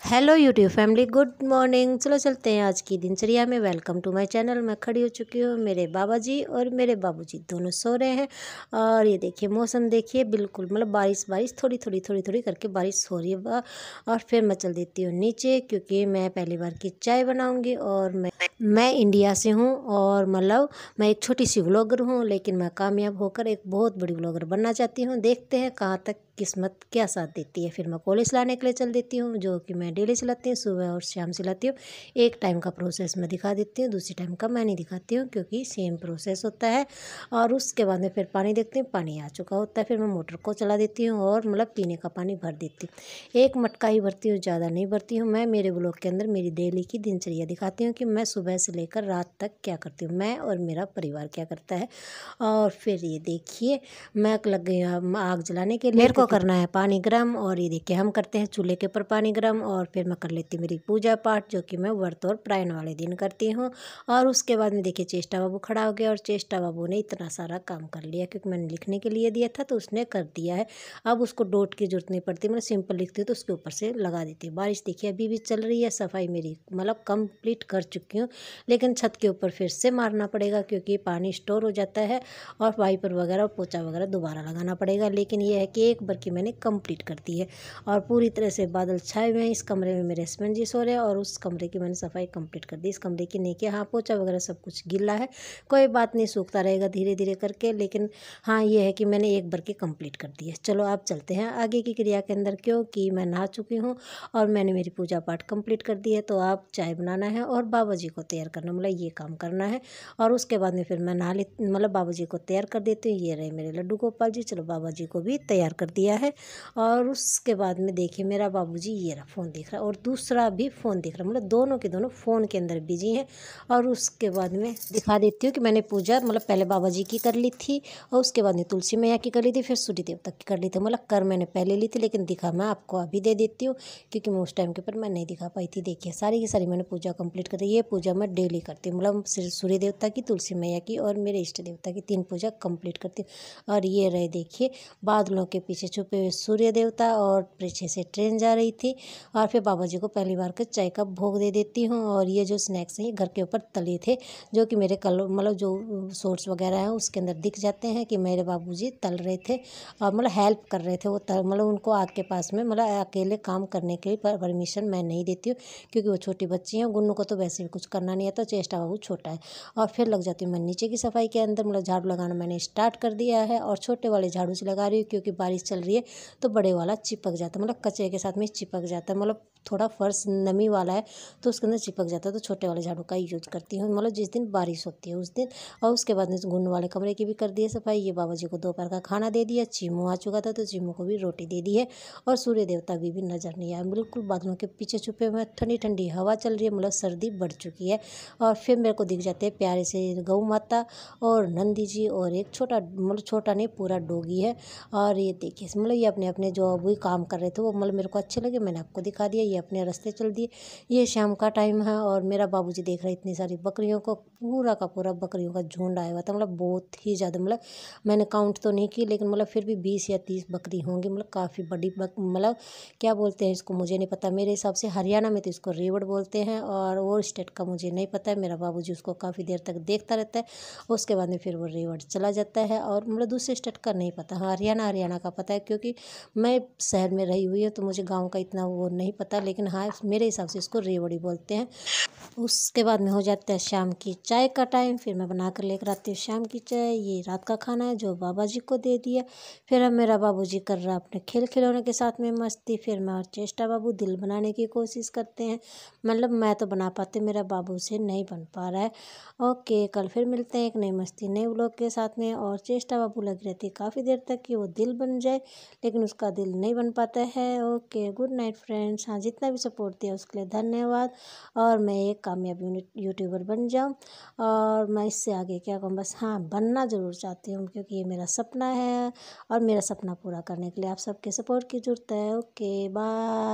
Hello YouTube family, good morning. चलो चलते हैं आज की दिनचर्या में। Welcome to my channel. मैं खड़ी हो चुकी हूँ। मेरे बाबा जी और मेरे बाबूजी दोनों सो रहे हैं। और ये देखिए मौसम, देखिए बिल्कुल मतलब बारिश बारिश थोड़ी थोड़ी करके बारिश हो रही है। और फिर मैं चल देती हूँ नीचे, क्योंकि मैं पहली बार की चाय बनाऊँगी। और मैं इंडिया से हूँ और मतलब मैं एक छोटी सी व्लॉगर हूँ, लेकिन मैं कामयाब होकर एक बहुत बड़ी व्लॉगर बनना चाहती हूँ। देखते हैं कहाँ तक किस्मत क्या साथ देती है। फिर मैं कॉलेज लाने के लिए चल देती हूँ, जो कि मैं डेली चलाती हूँ, सुबह और शाम चलाती हूँ। एक टाइम का प्रोसेस मैं दिखा देती हूँ, दूसरी टाइम का मैं नहीं दिखाती हूँ, क्योंकि सेम प्रोसेस होता है। और उसके बाद में फिर पानी देखती हूँ, पानी आ चुका होता है। फिर मैं मोटर को चला देती हूँ और मतलब पीने का पानी भर देती हूँ। एक मटका ही भरती हूँ, ज़्यादा नहीं भरती हूँ। मैं मेरे ब्लॉग के अंदर मेरी डेली की दिनचर्या दिखाती हूँ कि मैं सुबह से लेकर रात तक क्या करती हूँ, मैं और मेरा परिवार क्या करता है। और फिर ये देखिए मैं लग गई आग जलाने के लिए। मेरे को करना है पानी गर्म, और ये देखिए हम करते हैं चूल्हे के ऊपर पानी गर्म। और फिर मैं कर लेती हूँ मेरी पूजा पाठ, जो कि मैं व्रत और प्रायण वाले दिन करती हूँ। और उसके बाद में देखिए चेष्टा बाबू खड़ा हो गया, और चेष्टा बाबू ने इतना सारा काम कर लिया, क्योंकि मैंने लिखने के लिए दिया था तो उसने कर दिया है। अब उसको डॉट की जरूरत नहीं पड़ती, मतलब सिंपल लिखती हूँ तो उसके ऊपर से लगा देती हूँ। बारिश देखिए अभी भी चल रही है। सफाई मेरी मतलब कंप्लीट कर चुकी हूँ, लेकिन छत के ऊपर फिर से मारना पड़ेगा, क्योंकि पानी स्टोर हो जाता है। और वाइपर वगैरह और पोछा वगैरह दोबारा लगाना पड़ेगा। लेकिन यह है कि एक बार की मैंने कंप्लीट कर दी है। और पूरी तरह से बादल छाए हुए हैं। इस कमरे में मेरे हस्बैंड जी सो रहे हैं, और उस कमरे की मैंने सफाई कंप्लीट कर दी। इस कमरे की नहीं किया, हाँ पोछा वगैरह सब कुछ गीला है, कोई बात नहीं, सूखता रहेगा धीरे धीरे करके। लेकिन हाँ ये है कि मैंने एक बार की कंप्लीट कर दी है। चलो आप चलते हैं आगे की क्रिया के अंदर, क्योंकि मैं नहा चुकी हूँ और मैंने मेरी पूजा पाठ कंप्लीट कर दी है। तो आप चाय बनाना है और बाबा जी को तैयार करना, मतलब ये काम करना है। और उसके बाद में फिर मैं नहा ले मतलब बाबा जी को तैयार कर देती हूँ। ये रहे मेरे लड्डू गोपाल जी। चलो बाबा जी को भी तैयार कर दिया है। और उसके बाद में देखिए मेरा बाबूजी ये रहा फ़ोन देख रहा है, और दूसरा भी फ़ोन देख रहा है, मतलब दोनों के दोनों फ़ोन के अंदर बिजी हैं। और उसके बाद में दिखा देती हूँ कि मैंने पूजा मतलब पहले बाबा जी की कर ली थी, और उसके बाद में तुलसी मैया की कर ली थी, फिर सूर्य देवता की कर ली थी। मतलब कर मैंने पहले ली थी, लेकिन दिखा मैं आपको अभी दे देती हूँ, क्योंकि मैं उस टाइम के ऊपर मैं नहीं दिखा पाई थी। देखिए सारी की सारी मैंने पूजा कंप्लीट कर दी। ये पूजा मैं डेली करती हूँ, मतलब सूर्य देवता की, तुलसी मैया की और मेरे इष्ट देवता की 3 पूजा कंप्लीट करती हूँ। और ये रहे देखिए बादलों के पीछे छुपे हुए सूर्य देवता, और पीछे से ट्रेन जा रही थी। और फिर बाबा जी को पहली बार के चाय का भोग दे देती हूँ। और ये जो स्नैक्स हैं ये घर के ऊपर तले थे, जो कि मेरे कल मतलब जो शॉर्ट्स वगैरह हैं उसके अंदर दिख जाते हैं कि मेरे बाबूजी तल रहे थे, और मतलब हेल्प कर रहे थे वो मतलब उनको आग के पास में मतलब अकेले काम करने के लिए परमिशन मैं नहीं देती हूँ, क्योंकि वो छोटी बच्ची हैं। गुन्नू को तो वैसे भी कुछ करना नहीं आता, चेष्टा बाबू छोटा है। और फिर लग जाती हूँ मैं नीचे की सफाई के अंदर, मतलब झाड़ू लगाना मैंने स्टार्ट कर दिया है। और छोटे वाले झाड़ू से लगा रही हूँ, क्योंकि बारिश चल रही है तो बड़े वाला चिपक जाता है, मतलब कचरे के साथ में चिपक जाता है, मतलब थोड़ा फर्श नमी वाला है तो उसके अंदर चिपक जाता है। तो छोटे वाले झाड़ू का ही यूज करती हूँ, मतलब जिस दिन बारिश होती है उस दिन। और उसके बाद में गुन्न वाले कमरे की भी कर दी है सफाई। ये बाबा जी को दोपहर का खाना दे दिया। चीमू आ चुका था तो चीमू को भी रोटी दे दी है। और सूर्य देवता भी नजर नहीं आया, बिल्कुल बादलों के पीछे छुपे हुए। ठंडी ठंडी हवा चल रही है, मतलब सर्दी बढ़ चुकी है। और फिर मेरे को दिख जाते हैं प्यारे से गौ माता और नंदी जी, और एक छोटा मतलब छोटा नहीं पूरा डोगी है। और ये देखिए मतलब ये अपने अपने जो अभी काम कर रहे थे वो मतलब मेरे को अच्छे लगे, मैंने आपको दिखा दिया। ये अपने रास्ते चल दिए। ये शाम का टाइम है, और मेरा बाबूजी देख रहे इतनी सारी बकरियों को, पूरा का पूरा बकरियों का झुंड आया हुआ था, मतलब बहुत ही ज़्यादा, मतलब मैंने काउंट तो नहीं की, लेकिन मतलब फिर भी 20 या 30 बकरी होंगी, मतलब काफ़ी बड़ी मतलब क्या बोलते हैं इसको मुझे नहीं पता। मेरे हिसाब से हरियाणा में तो इसको रेवड़ बोलते हैं, और स्टेट का मुझे नहीं पता है। मेरा बाबूजी उसको काफ़ी देर तक देखता रहता है, उसके बाद में फिर वो रेवड़ चला जाता है। और मतलब दूसरे स्टेट का नहीं पता, हाँ हरियाणा का पता है, क्योंकि मैं शहर में रही हुई हूँ तो मुझे गाँव का इतना वो नहीं पता। लेकिन हाँ मेरे हिसाब से इसको रेवड़ी बोलते हैं। उसके बाद में हो जाता है शाम की चाय का टाइम। फिर मैं बना कर लेकर आती हूँ शाम की चाय। ये रात का खाना है जो बाबा जी को दे दिया। फिर अब मेरा बाबूजी कर रहा अपने खेल खिलौने के साथ में मस्ती। फिर मैं और चेष्टा बाबू दिल बनाने की कोशिश करते हैं, मतलब मैं तो बना पाते, मेरा बाबू से नहीं बन पा रहा है। ओके कल फिर मिलते हैं एक नई मस्ती नए व्लॉग के साथ में। और चेष्टा बाबू लगी रहती है काफ़ी देर तक कि वो दिल बन जाए, लेकिन उसका दिल नहीं बन पाता है। Okay good night friends. हाँ जितना भी सपोर्ट दिया उसके लिए धन्यवाद। और मैं एक कामयाब यूट्यूबर बन जाऊं, और मैं इससे आगे क्या कहूँ, बस हाँ बनना ज़रूर चाहती हूँ, क्योंकि ये मेरा सपना है। और मेरा सपना पूरा करने के लिए आप सबके सपोर्ट की ज़रूरत है। Okay bye.